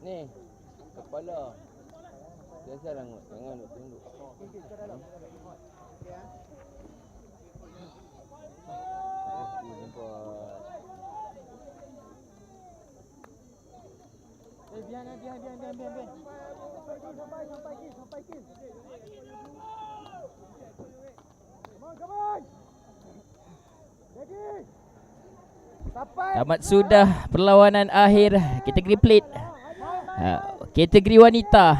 Ni kepala. Biasa rangut, jangan nak tunduk. Biar. Sampai kill. Come on. Lagi. Tamat sudah perlawanan akhir kategori plate. Kategori wanita,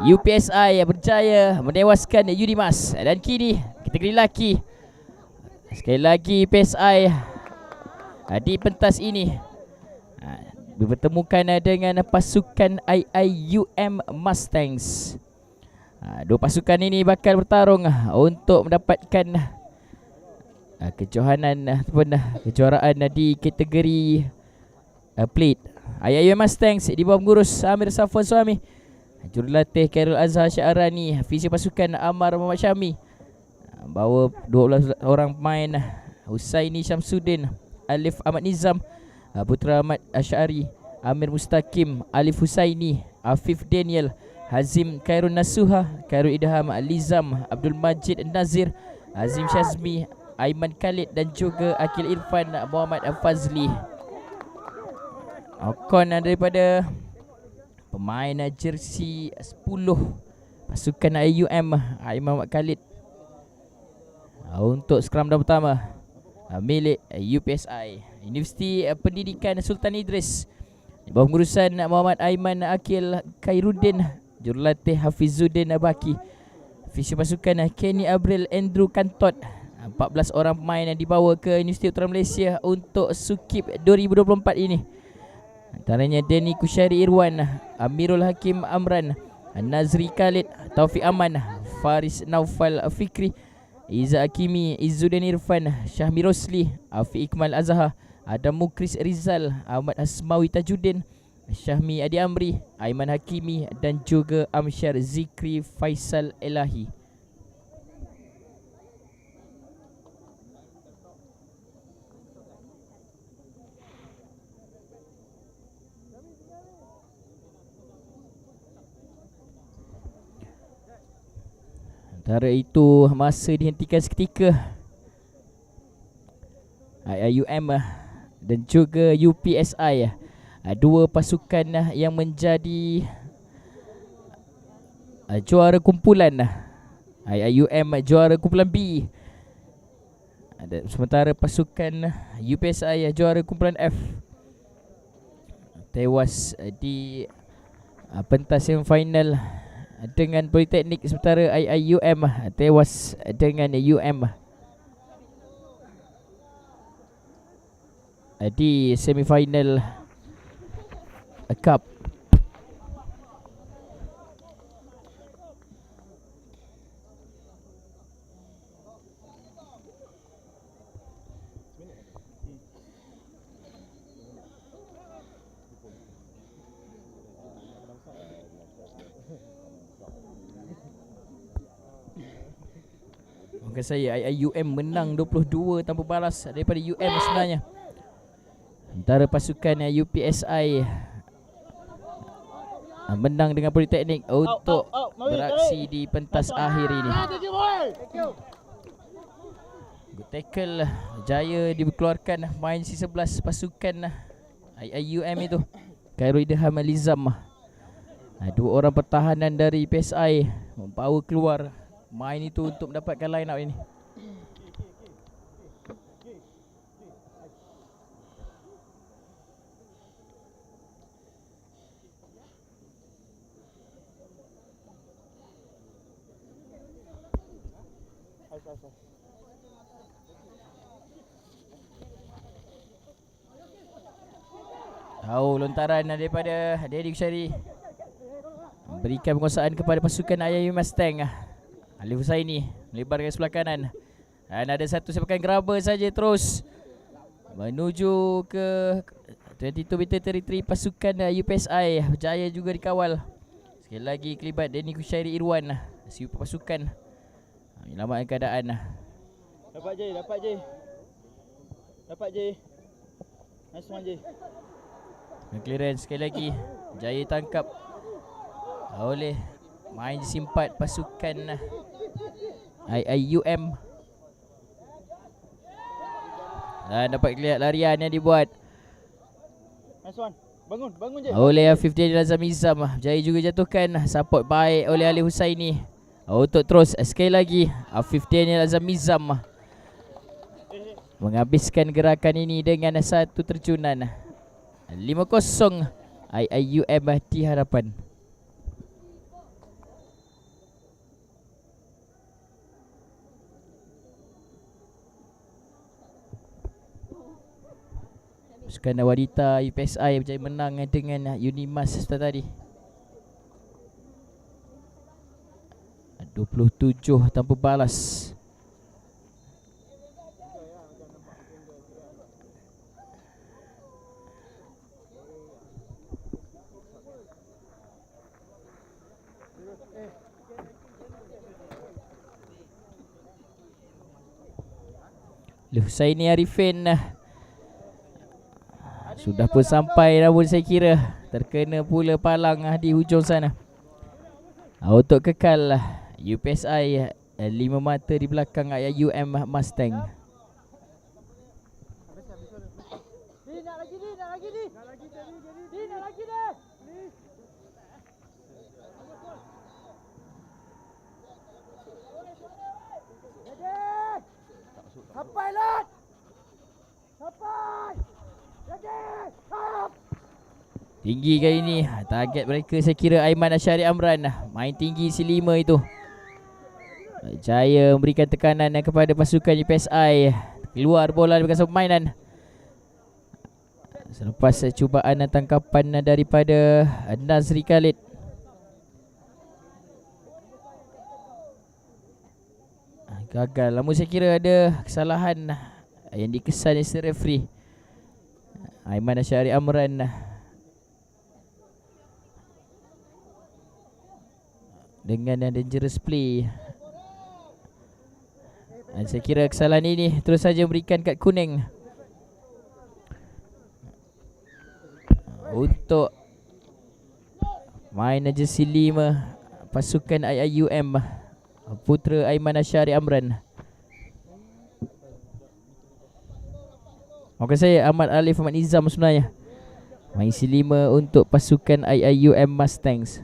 UPSI berjaya menewaskan Yudimas. Dan kini kategori lelaki, sekali lagi PSI di pentas ini bertemukan dengan pasukan IIUM Mustangs. Dua pasukan ini bakal bertarung untuk mendapatkan kejohanan ataupun kejuaraan di kategori plate. IIUM Mustangs di bawah pengurus Amir Safwan Suami, jurulatih Khairul Azhar Syarani, fisio pasukan Amar Muhammad Syami, bawa 12 orang pemain: Husaini Syamsuddin, Alif Ahmad Nizam, Putra Ahmad Asy'ari, Amir Mustaqim, Alif Husaini, Afif Daniel, Hazim Khairun Nasuha, Khairul Idham, Lizam, Abdul Majid Nazir, Azim Syazmi, Aiman Khalid dan juga Akil Irfan Muhammad Fazli. Okon daripada pemain jersey 10 pasukan IUM, Aiman Muhammad Khalid, untuk scrum down pertama milik UPSI, Universiti Pendidikan Sultan Idris, di bawah pengurusan Muhammad Aiman Akil Khairuddin, jurulatih Hafizuddin Baki, fisio pasukan Kenny Abril Andrew Kantot. 14 orang pemain yang dibawa ke Universiti Utara Malaysia untuk Sukip 2024 ini, antaranya Denny Kusyari Irwan, Amirul Hakim Amran, Nazri Khalid, Taufik Aman, Faris Naufal Fikri, Iza Hakimi, Izzuddin Irfan, Syahmi Rosli, Afiq Ikmal Azhar, Adam Mukris Rizal, Ahmad Asmawi Tajuddin, Syahmi Adi Amri, Aiman Hakimi dan juga Amsyar Zikri Faisal Elahi. Antara itu masa dihentikan seketika. IIUM dan juga UPSI, dua pasukan yang menjadi juara kumpulan. IIUM juara kumpulan B, sementara pasukan UPSI juara kumpulan F, tewas di pentas semifinal dengan Politeknik, sementara IIUM tewas dengan UM di semifinal Cup. Saya IIUM menang 22 tanpa balas daripada UM sebenarnya. Antara pasukan UPSI menang dengan Politeknik untuk beraksi di pentas akhir ini. Good tackle jaya dikeluarkan main C11 pasukan IIUM itu, Khairul Idham Lizam. Dua orang pertahanan dari PSI membawa keluar main itu untuk mendapatkan line up ini. Lontaran daripada Dedi Kusyari berikan penguasaan kepada pasukan IIUM Mustang. Alif Husaini melebarkan sebelah kanan, dan ada satu sepakan geraba saja terus menuju ke 22 meter teritori pasukan UPSI. Berjaya juga dikawal sekali lagi kelibat Denny Kusyari Irwan, super pasukan menyelamatkan keadaan. Dapat J. Nice one J. Clearance sekali lagi. Jaya tangkap oleh main simpat pasukan IIUM. Dan dapat lihat larian yang dibuat Nice one. Bangun je. oleh Afif Daniel Azamizam. Jaya juga jatuhkan. Support baik oleh Ali Husaini. Untuk terus sekali lagi Afif Daniel Azamizam menghabiskan gerakan ini dengan satu terjunan. 5-0 IIUM di hadapan. Pasukan wanita UPSI berjaya menang dengan Unimas tadi 27 tanpa balas. Husaini Arifin sudah pun sampai, namun saya kira terkena pula palang di hujung sana. Untuk kekal UPSI 5 mata di belakang IIUM Mustang. Nak lagi deh. Sampai Lat. Sampai. Tinggi kali ni. Target mereka saya kira Aiman Asyari Amran. Main tinggi si 5 itu. Jaya memberikan tekanan kepada pasukan UPSI. Keluar bola bekas permainan. Selepas cubaan tangkapan daripada Nazri Khalid. Gagal. Namun saya kira ada kesalahan yang dikesan oleh referee Aiman Asyari Amran. Dengan dangerous play. Dan saya kira kesalahan ini terus saja memberikan kad kuning untuk main jersey 5 pasukan IIUM Putra Aiman Asyari Amran. Maafkan saya, Ahmad Alif Ahmad Nizam sebenarnya. Main si 5 untuk pasukan IIUM Mustangs.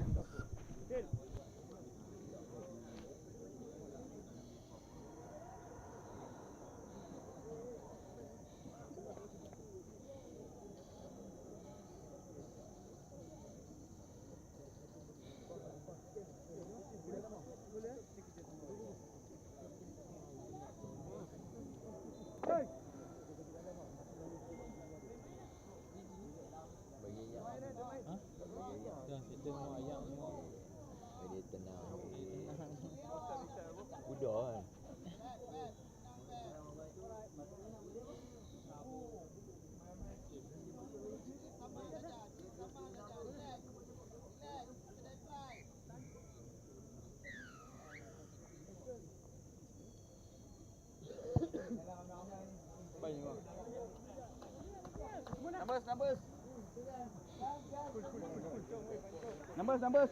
Numbers.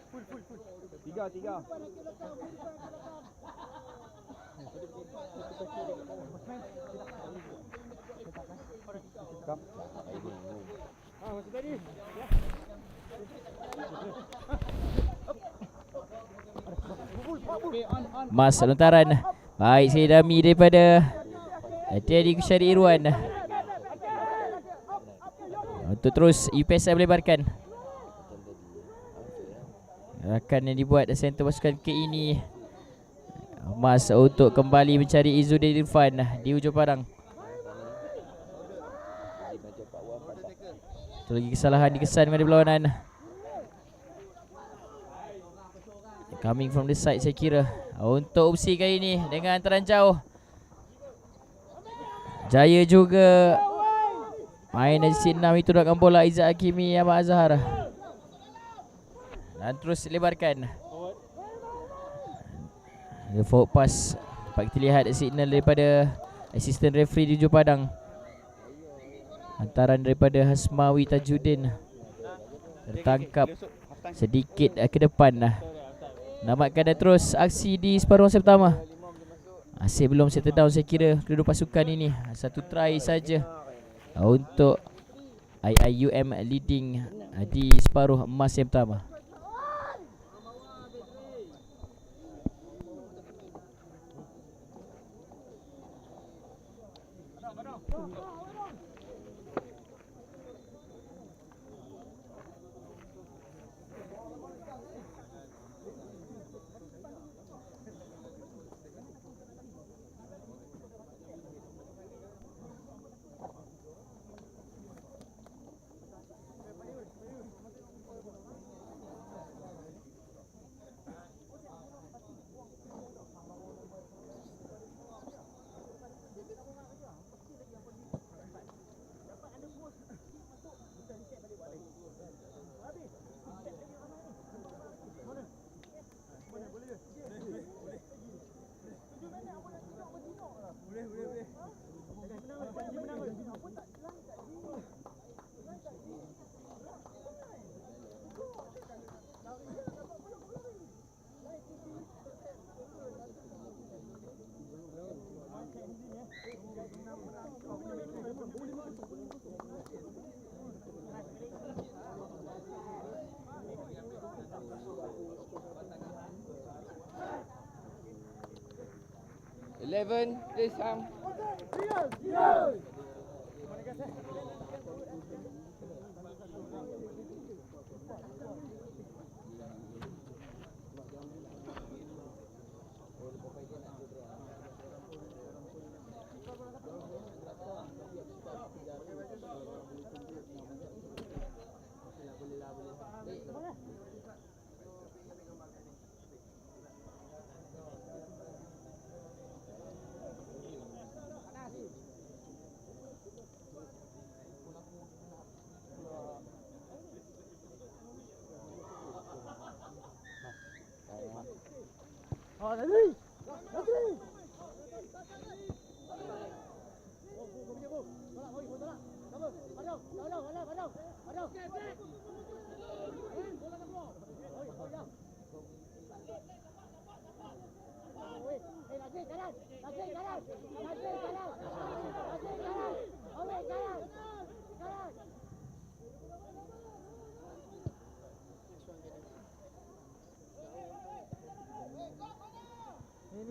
Tiga. Masuk tadi. Mas lontaran. Baik Saidami daripada Teddy Kusyari Irwan. Untuk terus UPSI melebarkan. Gerakan yang dibuat center pasukan K ini. Mas untuk kembali mencari Izzuddin Irfan di hujung padang. Itu lagi kesalahan dikesan kepada berlawanan. Coming from the side saya kira. Untuk opsi kali ini dengan hantaran jauh. Jaya juga main dari sini 6 itu dengan bola Izzat Hakimi Ahmad Azhar. Dan terus lebarkan. The forward pass. Dapat kita lihat signal daripada assistant referee di hujung padang. Hantaran daripada Hasmawi Tajuddin tertangkap sedikit ke depan lah. Namatkan dan terus aksi di separuh masa pertama. Masih belum settle down saya kira kedua pasukan ini. Satu try saja untuk IIUM leading di separuh masa yang pertama. Eleven, please Sam.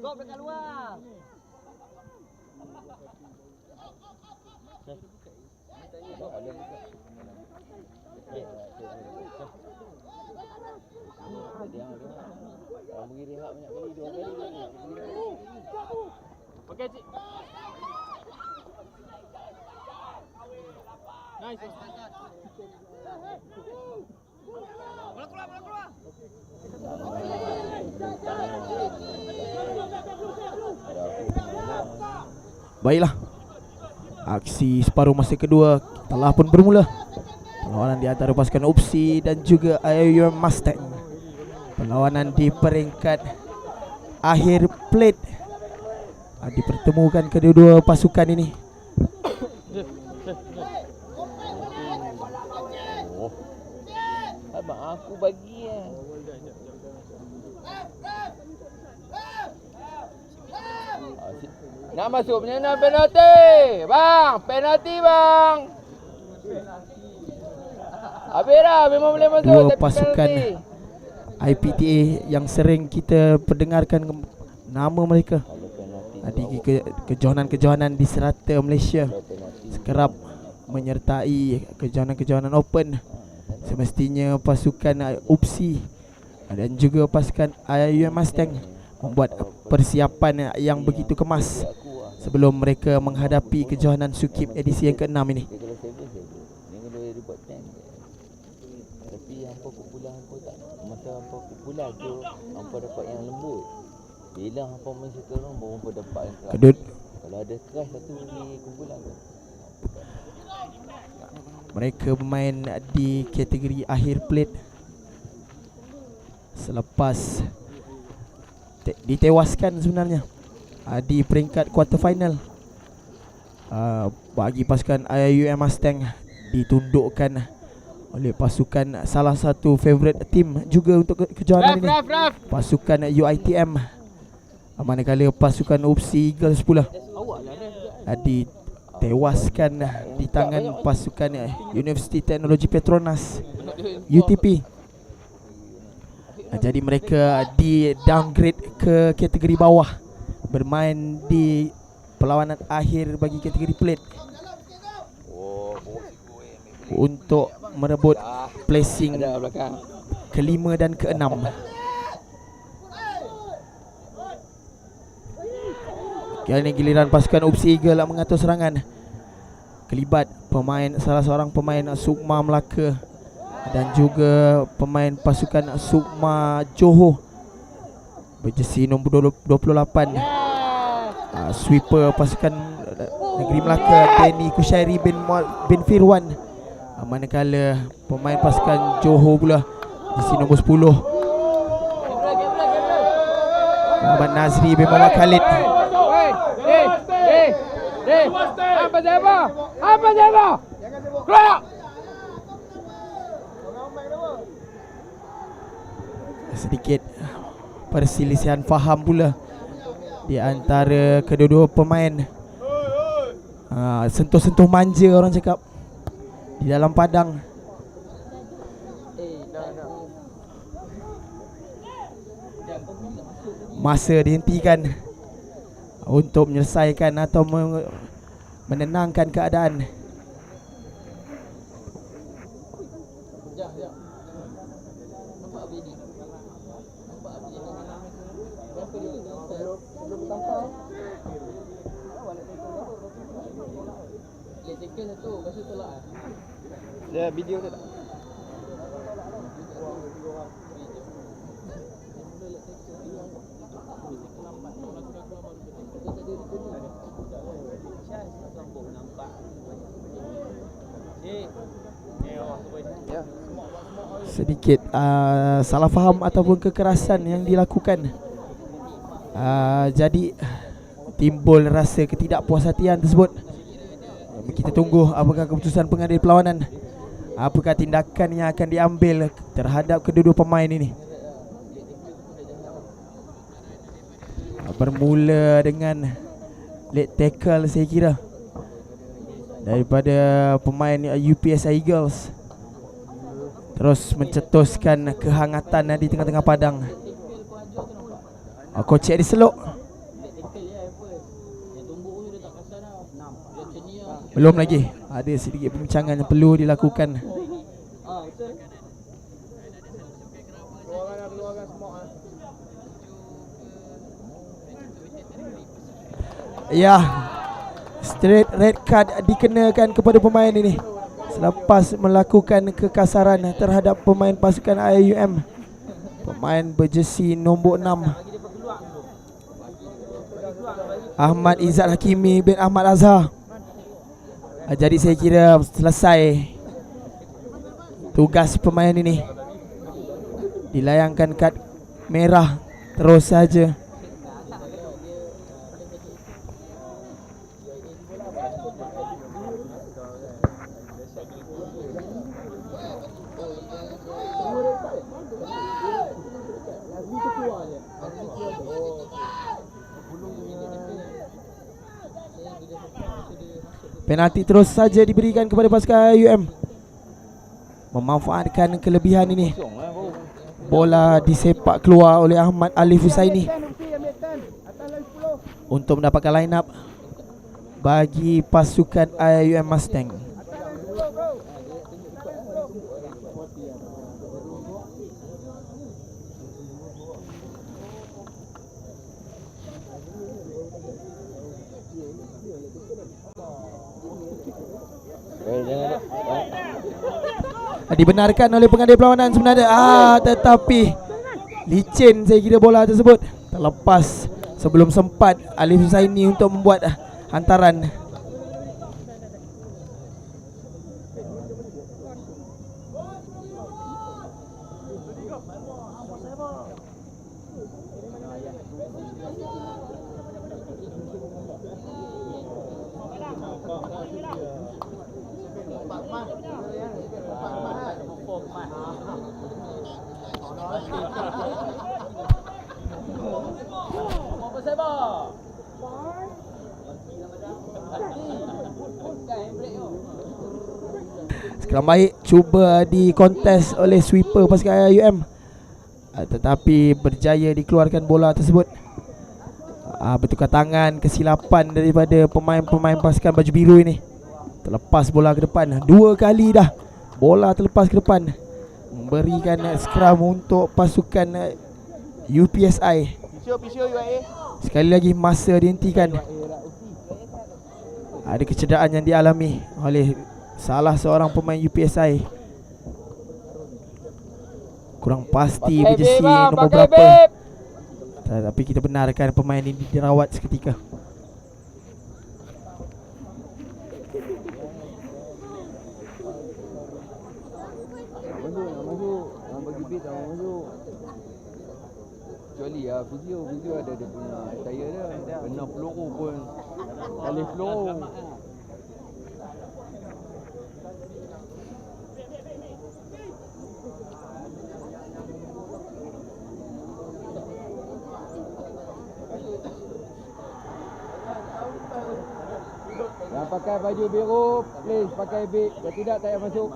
Gol dekat luar. Orang bagi rehat banyak kali, 2 kali. Okey, cik. Nice. Bola keluar. Baiklah, aksi separuh masa kedua telah pun bermula. Perlawanan di antara pasukan UPSI dan juga IIUM Mustang. Perlawanan di peringkat akhir plate dipertemukan kedua-dua pasukan ini. Abang aku bagi ya. Nak masuk punya penalti. Bang, penalti bang. Habis dah, memang boleh masuk. Dua tapi pasukan penalti. IPTA yang sering kita pendengarkan nama mereka di kejohanan-kejohanan di serata Malaysia, sekerap menyertai kejohanan-kejohanan open. Semestinya pasukan UPSI dan juga pasukan IIUM Mustang membuat persiapan yang begitu kemas sebelum mereka menghadapi kejohanan Sukip edisi yang ke-6 ini. Dia kalau 7 saya dia boleh dibuat 10. Tapi hampa kumpulan hampa tak. Masa hampa kumpulan tu hampa dapat yang lembut. Bila hampa main sekarang baru hampa dapat yang keras. Kalau ada keras satu di kumpulan tu. Mereka bermain di kategori akhir plate selepas ditewaskan sebenarnya di peringkat quarter final. Bagi pasukan IIUM Mustang ditundukkan oleh pasukan salah satu favourite team juga untuk kejohanan ini, pasukan UiTM. Manakala pasukan UPSI Eagles pula ditewaskan di tangan pasukan Universiti Teknologi Petronas UTP. Jadi mereka di downgrade ke kategori bawah, bermain di perlawanan akhir bagi kategori plate untuk merebut placing kelima dan keenam. Kali ini giliran pasukan UPSI Eagle mengatur serangan, kelibat salah seorang pemain Sukma Melaka dan juga pemain pasukan Sukma Johor berjersey nombor 28. Sweeper pasukan Negeri Melaka Danny Kushairi bin Firwan. Manakala pemain pasukan Johor pula jersey nombor 10 Muhammad Nazri bin Muhammad Khalid. Apa Zeba? Keluar! Sedikit perselisihan faham pula di antara kedua-dua pemain. Sentuh-sentuh manja orang cakap di dalam padang. Masa dihentikan untuk menyelesaikan atau menenangkan keadaan. Ada video tu tak? Sedikit salah faham ataupun kekerasan yang dilakukan. Jadi timbul rasa ketidakpuashatian tersebut. Kita tunggu apakah keputusan pengadil perlawanan, apakah tindakan yang akan diambil terhadap kedua-dua pemain ini. Bermula dengan late tackle saya kira daripada pemain UPSI Eagles, terus mencetuskan kehangatan di tengah-tengah padang. Kocek diseluk. Belum lagi, ada sedikit pembincangan yang perlu dilakukan. Ya, straight red card dikenakan kepada pemain ini selepas melakukan kekasaran terhadap pemain pasukan IUM, pemain berjersey nombor 6 Ahmad Izzat Hakimi bin Ahmad Azhar. Jadi saya kira selesai tugas pemain ini, dilayangkan kad merah terus saja. Penalti terus saja diberikan kepada pasukan IUM. Memanfaatkan kelebihan ini, bola disepak keluar oleh Ahmad Alif Husaini untuk mendapatkan line up bagi pasukan IUM Mustang. Dibenarkan oleh pengadil perlawanan sebenarnya, tetapi licin saya kira bola tersebut terlepas sebelum sempat Alif Husaini untuk membuat hantaran. Skram baik cuba dikontes oleh sweeper pasukan IUM, tetapi berjaya dikeluarkan bola tersebut. Bertukar tangan, kesilapan daripada pemain-pemain pasukan baju biru ini. Terlepas bola ke depan. 2 kali dah bola terlepas ke depan, memberikan skram untuk pasukan UPSI. Sekali lagi masa dihentikan. Ada kecederaan yang dialami oleh salah seorang pemain UPSI. Kurang pasti berjesi nombor berapa, tapi kita benarkan pemain ini dirawat seketika. Nak bagi beat tak masuk. Kecuali Fizio ada dia punya saya dia. Kena peluru pun kali peluru. Yang pakai baju biru, please pakai beat. Kalau tidak, tak payah masuk.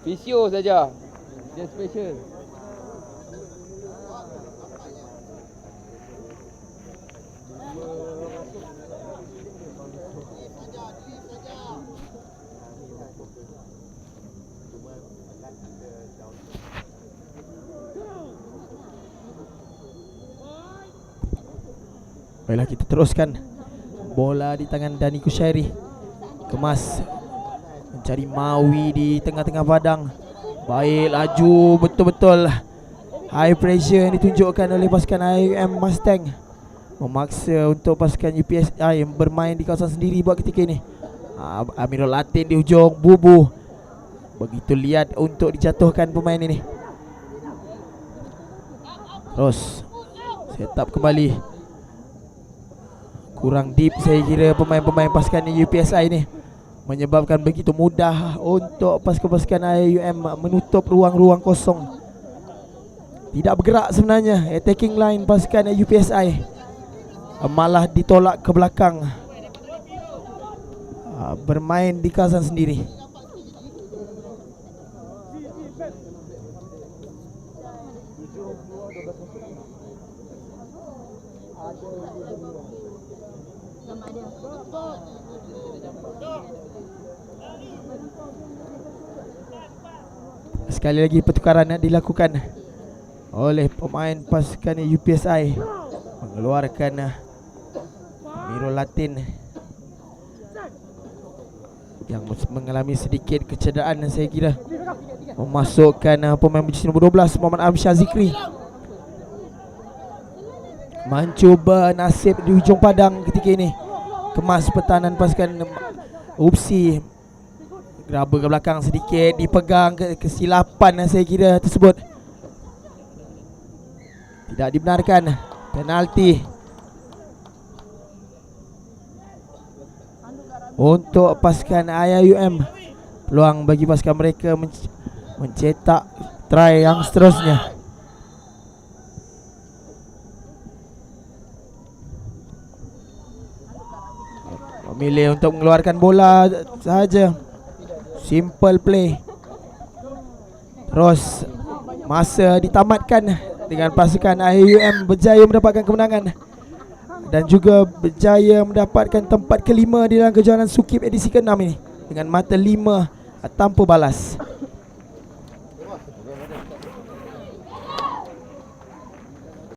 Fisio saja. Dia special. Baiklah, kita teruskan. Bola di tangan Dani Kushairi. Kemas, mencari Mawi di tengah-tengah padang. Baik, laju betul-betul. High pressure yang ditunjukkan oleh pasukan IUM Mustang, memaksa untuk pasukan UPSI bermain di kawasan sendiri buat ketika ini. Amirul Latin di hujung, Bubu begitu liat untuk dijatuhkan pemain ini. Terus set up kembali. Kurang deep saya kira pemain-pemain pasukan UPSI ini, menyebabkan begitu mudah untuk pasukan-pasukan IUM menutup ruang-ruang kosong. Tidak bergerak sebenarnya attacking line pasukan UPSI, malah ditolak ke belakang, bermain di kawasan sendiri. Sekali lagi pertukaran yang dilakukan oleh pemain pasukan UPSI, mengeluarkan Amirul Latin yang mengalami sedikit kecederaan, saya kira, memasukkan pemain berjersey nombor 12 Muhammad Amsyar Zikri. Mencuba nasib di hujung padang ketika ini. Kemas pertahanan pasukan UPSI, geraba ke belakang sedikit, dipegang, kesilapan saya kira tersebut tidak dibenarkan. Penalti untuk pasukan IUM. Peluang bagi pasukan mereka mencetak try yang seterusnya. Memilih untuk mengeluarkan bola sahaja. Simple play. Terus masa ditamatkan dengan pasukan IUM berjaya mendapatkan kemenangan dan juga berjaya mendapatkan tempat kelima di dalam kejohanan Sukib edisi ke-6 ini dengan mata 5 tanpa balas.